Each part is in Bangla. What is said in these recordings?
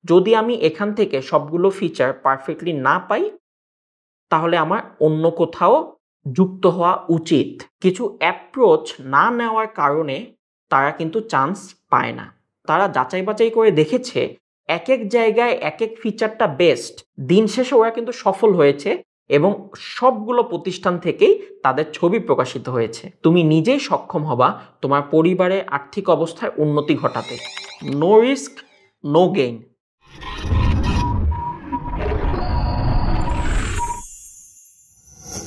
যদি আমি এখান থেকে সবগুলো ফিচার পারফেক্টলি না পাই তাহলে আমার অন্য কোথাও যুক্ত হওয়া উচিত। কিছু অ্যাপ্রোচ না নেওয়ার কারণে তারা কিন্তু চান্স পায় না। তারা যাচাই বাছাই করে দেখেছে এক এক জায়গায় এক এক ফিচারটা বেস্ট, দিন শেষে ওরা কিন্তু সফল হয়েছে এবং সবগুলো প্রতিষ্ঠান থেকেই তাদের ছবি প্রকাশিত হয়েছে। তুমি নিজেই সক্ষম হবা তোমার পরিবারের আর্থিক অবস্থার উন্নতি ঘটাতে। No risk no gain.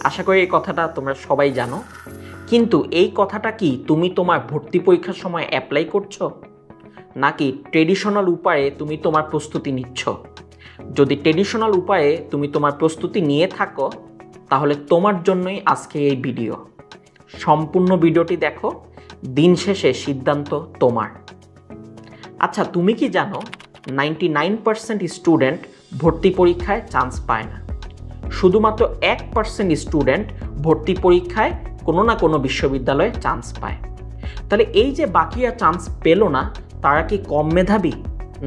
আশা করি এই কথাটা তোমরা সবাই জানো, কিন্তু এই কথাটা কি তুমি তোমার ভর্তি পরীক্ষার সময় অ্যাপ্লাই করছো, নাকি ট্রেডিশনাল উপায়ে তুমি তোমার প্রস্তুতি নিচ্ছ? যদি ট্রেডিশনাল উপায়ে তুমি তোমার প্রস্তুতি নিয়ে থাকো তাহলে তোমার জন্যই আজকে এই ভিডিও। সম্পূর্ণ ভিডিওটি দেখো, দিন শেষে সিদ্ধান্ত তোমার। আচ্ছা, তুমি কি জানো 99% স্টুডেন্ট ভর্তি পরীক্ষায় চান্স পায় না, শুধুমাত্র 1% স্টুডেন্ট ভর্তি পরীক্ষায় কোনো না কোনো বিশ্ববিদ্যালয়ে চান্স পায়। তাহলে এই যে বাকিরা চান্স পেল না, তারা কি কম মেধাবী?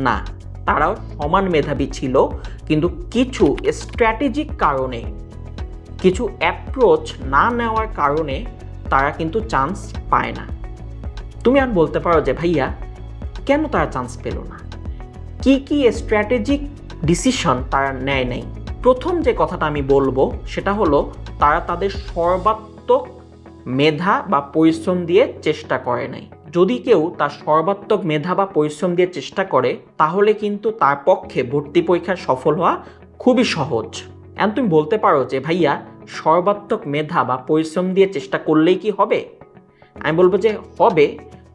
না, তারাও সমান মেধাবী ছিল, কিন্তু কিছু স্ট্র্যাটেজিক কারণে, কিছু অ্যাপ্রোচ না নেওয়ার কারণে তারা কিন্তু চান্স পায় না। তুমি আর বলতে পারো যে ভাইয়া কেন তারা চান্স পেল না, কি কি স্ট্র্যাটেজিক ডিসিশন তারা নেয় নাই? প্রথম যে কথাটা আমি বলবো সেটা হলো তারা তাদের সর্বাত্মক মেধা বা পরিশ্রম দিয়ে চেষ্টা করে নাই। যদি কেউ তার সর্বাত্মক মেধা বা পরিশ্রম দিয়ে চেষ্টা করে তাহলে কিন্তু তার পক্ষে ভর্তি পরীক্ষায় সফল হওয়া খুবই সহজ। এখন তুমি বলতে পারো যে ভাইয়া সর্বাত্মক মেধা বা পরিশ্রম দিয়ে চেষ্টা করলেই কি হবে? আমি বলবো যে হবে,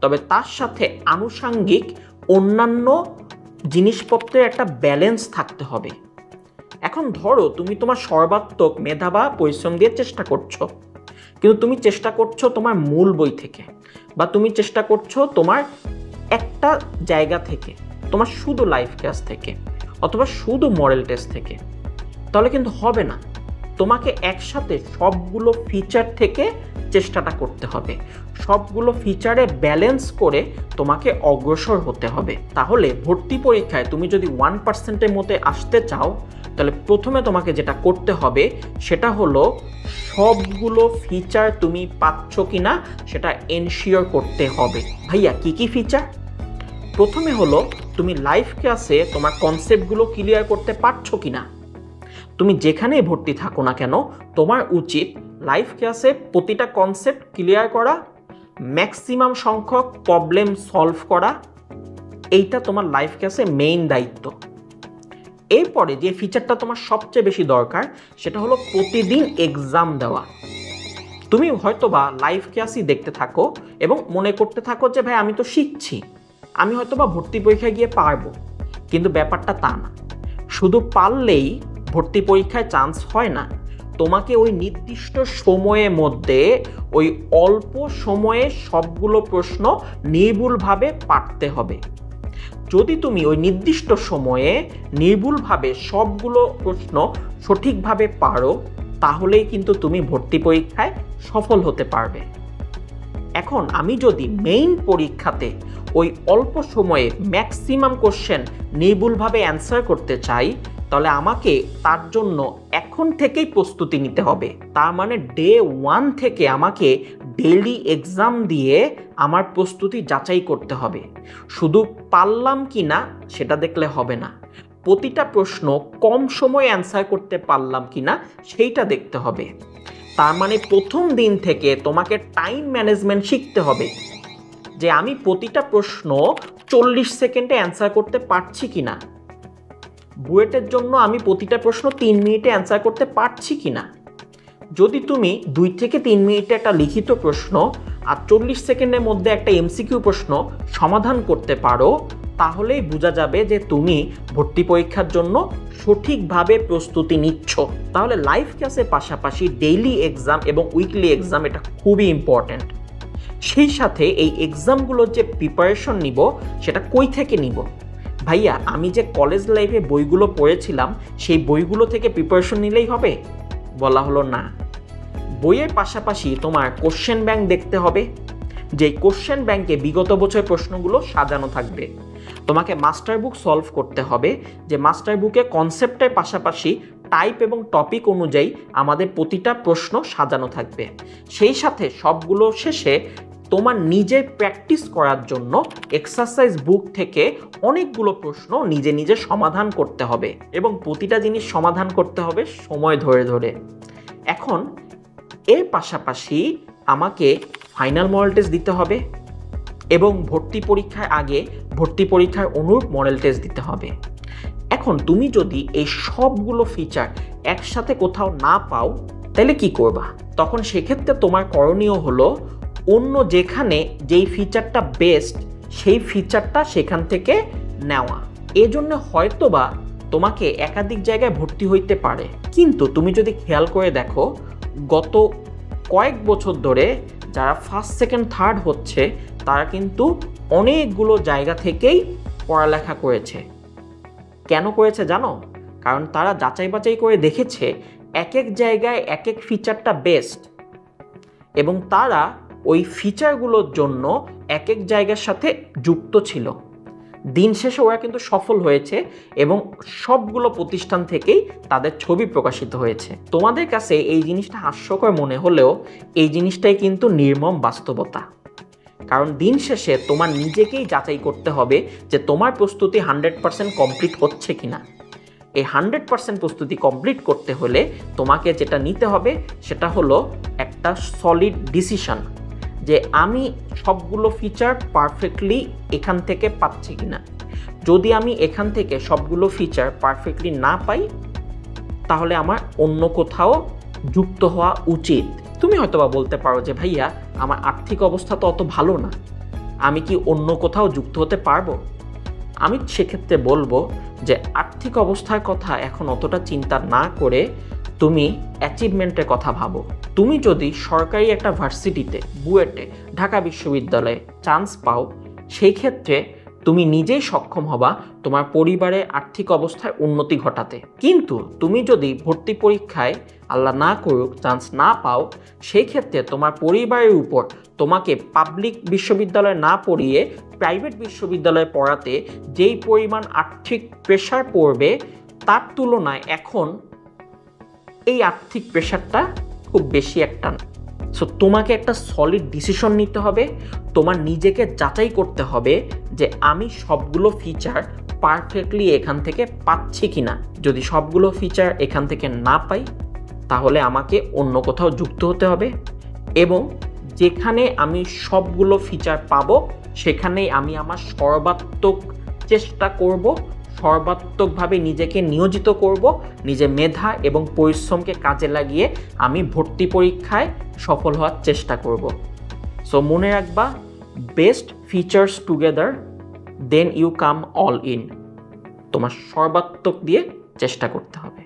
তবে তার সাথে আনুষাঙ্গিক অন্যান্য জিনিসপত্রের একটা ব্যালেন্স থাকতে হবে। এখন ধরো তুমি তোমার সর্বাত্মক মেধা বা পরিশ্রম দিয়ে চেষ্টা করছো, কিন্তু তুমি চেষ্টা করছো তোমার মূল বই থেকে, বা তুমি চেষ্টা করছো তোমার একটা জায়গা থেকে, তোমার শুধু লাইফ ক্লাস থেকে অথবা শুধু মডেল টেস্ট থেকে, তাহলে কিন্তু হবে না। তোমাকে একসাথে সবগুলো ফিচার থেকে চেষ্টাটা করতে হবে, সবগুলো ফিচারে ব্যালেন্স করে তোমাকে অগ্রসর হতে হবে। তাহলে ভর্তি পরীক্ষায় তুমি যদি 1%-এর মধ্যে আসতে চাও তাহলে প্রথমে তোমাকে যেটা করতে হবে সেটা হলো সবগুলো ফিচার তুমি পাচ্ছ কিনা সেটা এনশিওর করতে হবে। ভাইয়া কি কি ফিচার? প্রথমে হলো তুমি লাইফ ক্লাসে তোমার কনসেপ্টগুলো ক্লিয়ার করতে পারছো কিনা। তুমি যেখানেই ভর্তি থাকো না কেন তোমার উচিত লাইফ ক্লাসে প্রতিটা কনসেপ্ট ক্লিয়ার করা, ম্যাক্সিমাম সংখ্যক প্রবলেম সলভ করা, এইটা তোমার লাইফ ক্লাসে মেইন দায়িত্ব। এরপরে যে ফিচারটা তোমার সবচেয়ে বেশি দরকার সেটা হলো প্রতিদিন এক্সাম দেওয়া। তুমি হয়তোবা লাইভ ক্লাসই দেখতে থাকো এবং মনে করতে থাকো যে ভাই আমি তো শিখছি, আমি হয়তোবা ভর্তি পরীক্ষায় গিয়ে পারবো, কিন্তু ব্যাপারটা তা না। শুধু পারলেই ভর্তি পরীক্ষায় চান্স হয় না, তোমাকে ওই নির্দিষ্ট সময়ের মধ্যে ওই অল্প সময়ে সবগুলো প্রশ্ন নির্ভুলভাবে পারতে হবে। যদি তুমি ওই নির্দিষ্ট সময়ে নির্ভুলভাবে সবগুলো প্রশ্ন সঠিকভাবে পারো তাহলেই কিন্তু তুমি ভর্তি পরীক্ষায় সফল হতে পারবে। এখন আমি যদি মেইন পরীক্ষাতে ওই অল্প সময়ে ম্যাক্সিমাম কোশ্চেন নির্ভুলভাবে অ্যান্সার করতে চাই তাহলে আমাকে তার জন্য এখন থেকেই প্রস্তুতি নিতে হবে। তার মানে ডে 1 থেকে আমাকে ডেইলি এক্সাম দিয়ে আমার প্রস্তুতি যাচাই করতে হবে। শুধু পারলাম কি না সেটা দেখলে হবে না, প্রতিটা প্রশ্ন কম সময়ে অ্যান্সার করতে পারলাম কি না সেইটা দেখতে হবে। তার মানে প্রথম দিন থেকে তোমাকে টাইম ম্যানেজমেন্ট শিখতে হবে, যে আমি প্রতিটা প্রশ্ন 40 সেকেন্ডে অ্যান্সার করতে পারছি কিনা, বুয়েটের জন্য আমি প্রতিটা প্রশ্ন 3 মিনিটে অ্যান্সার করতে পারছি কিনা। যদি তুমি 2 থেকে 3 মিনিটে একটা লিখিত প্রশ্ন আর 40 সেকেন্ডের মধ্যে একটা এমসিকিউ প্রশ্ন সমাধান করতে পারো তাহলেই বোঝা যাবে যে তুমি ভর্তি পরীক্ষার জন্য সঠিকভাবে প্রস্তুতি নিচ্ছ। তাহলে লাইভ ক্লাসের পাশাপাশি ডেইলি এক্সাম এবং উইকলি এক্সাম এটা খুবই ইম্পর্ট্যান্ট। সেই সাথে এই এক্সামগুলোর যে প্রিপারেশন নিব সেটা কই থেকে নিব? ভাইয়া আমি যে কলেজ লাইফে বইগুলো পড়েছিলাম সেই বইগুলো থেকে প্রিপারেশন নিলেই হবে? বলা হলো না। বইয়ের পাশাপাশি তোমার কোশ্চেন ব্যাংক দেখতে হবে, যে কোশ্চেন ব্যাংকে বিগত বছরের প্রশ্নগুলো সাজানো থাকবে। তোমাকে মাস্টার বুক সলভ করতে হবে, যে মাস্টার বুকে কনসেপ্টের পাশাপাশি টাইপ এবং টপিক অনুযায়ী আমাদের প্রতিটা প্রশ্ন সাজানো থাকবে। সেই সাথে সবগুলো শেষে তোমার নিজের প্র্যাকটিস করার জন্য এক্সারসাইজ বুক থেকে অনেকগুলো প্রশ্ন নিজে নিজে সমাধান করতে হবে এবং প্রতিটা জিনিস সমাধান করতে হবে সময় ধরে ধরে। এখন এর পাশাপাশি আমাকে ফাইনাল মডেল টেস্ট দিতে হবে এবং ভর্তি পরীক্ষার আগে ভর্তি পরীক্ষার অনুরূপ মডেল টেস্ট দিতে হবে। এখন তুমি যদি এই সবগুলো ফিচার একসাথে কোথাও না পাও তাহলে কি করবা? তখন সেক্ষেত্রে তোমার করণীয় হলো অন্য যেখানে যেই ফিচারটা বেস্ট সেই ফিচারটা সেখান থেকে নেওয়া। এজন্য হয়তোবা তোমাকে একাধিক জায়গায় ভর্তি হইতে পারে, কিন্তু তুমি যদি খেয়াল করে দেখো গত কয়েক বছর ধরে যারা ফার্স্ট সেকেন্ড থার্ড হচ্ছে তারা কিন্তু অনেকগুলো জায়গা থেকেই পড়ালেখা করেছে। কেন করেছে জানো? কারণ তারা যাচাই বাছাই করে দেখেছে এক এক জায়গায় এক এক ফিচারটা বেস্ট এবং তারা ওই ফিচারগুলোর জন্য এক এক জায়গার সাথে যুক্ত ছিল। দিন শেষে ওরা কিন্তু সফল হয়েছে এবং সবগুলো প্রতিষ্ঠান থেকেই তাদের ছবি প্রকাশিত হয়েছে। তোমাদের কাছে এই জিনিসটা হাস্যকর মনে হলেও এই জিনিসটাই কিন্তু নির্মম বাস্তবতা। কারণ দিন শেষে তোমার নিজেকেই যাচাই করতে হবে যে তোমার প্রস্তুতি 100% কমপ্লিট হচ্ছে কিনা। এই 100% প্রস্তুতি কমপ্লিট করতে হলে তোমাকে যেটা নিতে হবে সেটা হলো একটা সলিড ডিসিশন যে আমি সবগুলো ফিচার পারফেক্টলি এখান থেকে পাচ্ছি কিনা। যদি আমি এখান থেকে সবগুলো ফিচার পারফেক্টলি না পাই তাহলে আমার অন্য কোথাও যুক্ত হওয়া উচিত। তুমি হয়তোবা বলতে পারো যে ভাইয়া আমার আর্থিক অবস্থা তো অত ভালো না, আমি কি অন্য কোথাও যুক্ত হতে পারবো? আমি সেক্ষেত্রে বলবো যে আর্থিক অবস্থার কথা এখন অতটা চিন্তা না করে তুমি অ্যাচিভমেন্টের কথা ভাবো। তুমি যদি সরকারি একটা ভার্সিটিতে বুয়েটে ঢাকা বিশ্ববিদ্যালয়ে চান্স পাও সেই ক্ষেত্রে তুমি নিজেই সক্ষম হবা তোমার পরিবারের আর্থিক অবস্থার উন্নতি ঘটাতে। কিন্তু তুমি যদি ভর্তি পরীক্ষায় আল্লাহ না করুক চান্স না পাও সেই ক্ষেত্রে তোমার পরিবারের উপর তোমাকে পাবলিক বিশ্ববিদ্যালয়ে না পড়িয়ে প্রাইভেট বিশ্ববিদ্যালয়ে পড়াতে যেই পরিমাণ আর্থিক প্রেশার পড়বে তার তুলনায় এখন এই আর্থিক প্রেশারটা খুব বেশি একটা না। সো তোমাকে একটা সলিড ডিসিশন নিতে হবে, তোমার নিজেকে যাচাই করতে হবে যে আমি সবগুলো ফিচার পারফেক্টলি এখান থেকে পাচ্ছি কিনা। যদি সবগুলো ফিচার এখান থেকে না পাই তাহলে আমাকে অন্য কোথাও যুক্ত হতে হবে এবং যেখানে আমি সবগুলো ফিচার পাবো সেখানেই আমি আমার সর্বাত্মক চেষ্টা করব, সর্বাত্মকভাবে নিজেকে নিয়োজিত করব, নিজের মেধা এবং পরিশ্রমকে কাজে লাগিয়ে আমি ভর্তি পরীক্ষায় সফল হওয়ার চেষ্টা করব। সো মনে রাখবা, best features together then you come all in. তোমার সর্বাত্মক দিয়ে চেষ্টা করতে হবে।